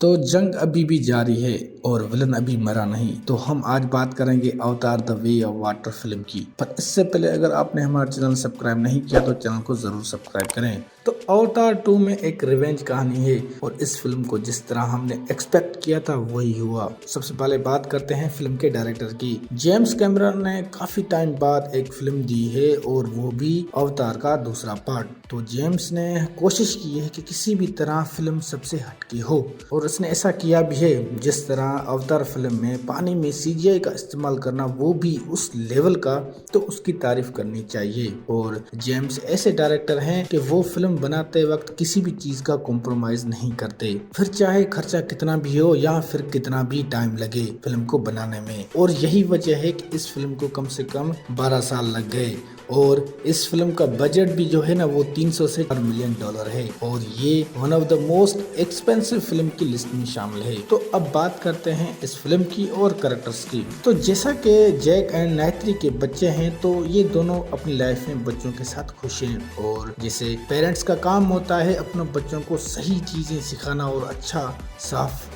तो जंग अभी भी जारी है और विलन अभी मरा नहीं। तो हम आज बात करेंगे अवतार the way of water film की। पर इससे पहले अगर आपने हमारा चैनल सब्सक्राइब नहीं किया तो चैनल को जरूर सब्सक्राइब करें। तो अवतार 2 में एक रिवेंज कहानी है और इस फिल्म को जिस तरह हमने एक्सपेक्ट किया था वही हुआ। सबसे पहले बात करते हैं फिल्म के डायरेक्टर की। जेम्स कैमरन ने काफी टाइम बाद एक फिल्म दी है और वो भी अवतार का दूसरा पार्ट। तो जेम्स ने कोशिश की है कि किसी भी तरह फिल्म सबसे हटके हो और उसने ऐसा किया भी है। जिस तरह अवतार फिल्म में पानी में सीजीआई का इस्तेमाल करना वो भी उस लेवल का, तो उसकी तारीफ करनी चाहिए। और जेम्स ऐसे डायरेक्टर हैं कि वो फिल्म बनाते वक्त किसी भी चीज का कॉम्प्रोमाइज नहीं करते, फिर चाहे खर्चा कितना भी हो या फिर कितना भी टाइम लगे फिल्म को बनाने में। और यही वजह है कि इस फिल्म को कम से कम 12 साल लग गए और इस फिल्म का बजट भी जो है ना वो 300 से $4 मिलियन है और ये one of the most expensive film की लिस्ट में शामिल है। तो अब बात करते हैं इस फिल्म की और कैरेक्टर्स की। तो जैसा कि जैक एंड नाइत्री के बच्चे हैं तो ये दोनों अपनी लाइफ में बच्चों के साथ खुश हैं और जैसे पेरेंट्स का काम होता है अपने बच्चों को सही चीजें सिखाना और अच्छा साफ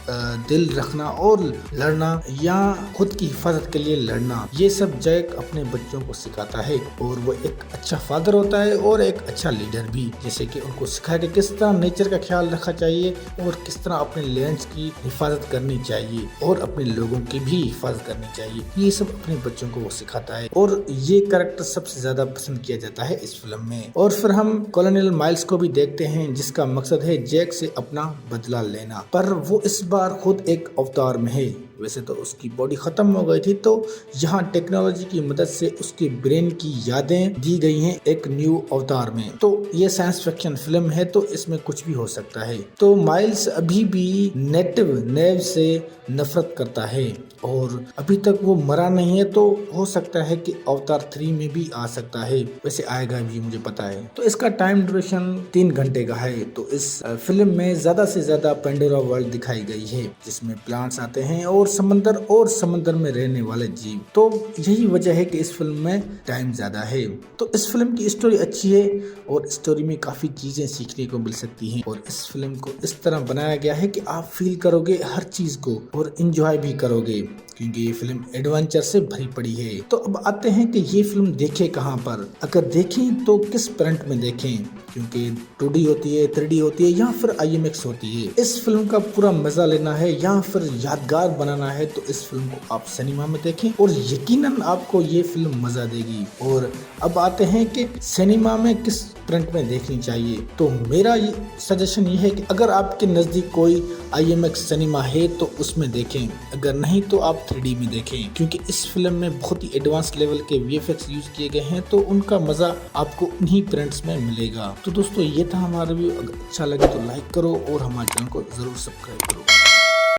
दिल रखना और लड़ना या खुद की हिफाजत के लिए लड़ना, ये सब जैक अपने बच्चों को सिखाता है। और वो एक अच्छा फादर होता है और एक अच्छा लीडर भी, जैसे कि उनको सिखाया कि किस तरह नेचर का ख्याल रखा चाहिए और किस तरह अपने लैंड्स की हिफाजत करनी चाहिए और अपने लोगों की भी हिफाजत करनी चाहिए। ये सब अपने बच्चों को वो सिखाता है और ये कैरेक्टर सबसे ज्यादा पसंद किया जाता है इस फिल्म में। और फिर हम कॉलोनियल माइल्स को भी देखते हैं जिसका मकसद है जैक से अपना बदला लेना, पर वो इस बार खुद एक अवतार में है। वैसे तो उसकी बॉडी खत्म हो गई थी, तो यहाँ टेक्नोलॉजी की मदद से उसके ब्रेन की यादें दी गई हैं एक न्यू अवतार में। तो ये साइंस फिक्शन फिल्म है तो इसमें कुछ भी हो सकता है। तो माइल्स अभी भी नेटिव नेव से नफरत करता है और अभी तक वो मरा नहीं है, तो हो सकता है कि अवतार 3 में भी आ सकता है। वैसे आएगा भी, मुझे पता है। तो इसका टाइम ड्यूरेशन 3 घंटे का है। तो इस फिल्म में ज्यादा से ज्यादा पेंडोरा वर्ल्ड दिखाई गई है जिसमें प्लांट्स आते हैं और समंदर में रहने वाले जीव। तो यही वजह है कि इस फिल्म में टाइम ज्यादा है। तो इस फिल्म की स्टोरी अच्छी है और स्टोरी में काफी चीजें सीखने को मिल सकती हैं और इस फिल्म को इस तरह बनाया गया है कि आप फील करोगे हर चीज को और एंजॉय भी करोगे, क्योंकि ये फिल्म एडवेंचर से भरी पड़ी है। तो अब आते हैं कि ये फिल्म देखें कहाँ पर। अगर देखें तो किस प्रिंट में देखें, क्योंकि 2D होती है, 3D होती है या फिर IMAX होती है। इस फिल्म का पूरा मजा लेना है या फिर यादगार बनाना है तो इस फिल्म को आप सिनेमा में देखें और यकीनन आपको ये फिल्म मजा देगी। और अब आते हैं कि सिनेमा में किस प्रिंट में देखनी चाहिए। तो मेरा सजेशन ये है कि अगर आपके नजदीक कोई IMAX सिनेमा है तो उसमें देखें, अगर नहीं तो आप 3D में देखें, क्योंकि इस फिल्म में बहुत ही एडवांस लेवल के VFX यूज किए गए हैं तो उनका मजा आपको उन्हीं प्रिंट्स में मिलेगा। तो दोस्तों ये था हमारा रिव्यू। अगर अच्छा लगे तो लाइक करो और हमारे चैनल को जरूर सब्सक्राइब करो।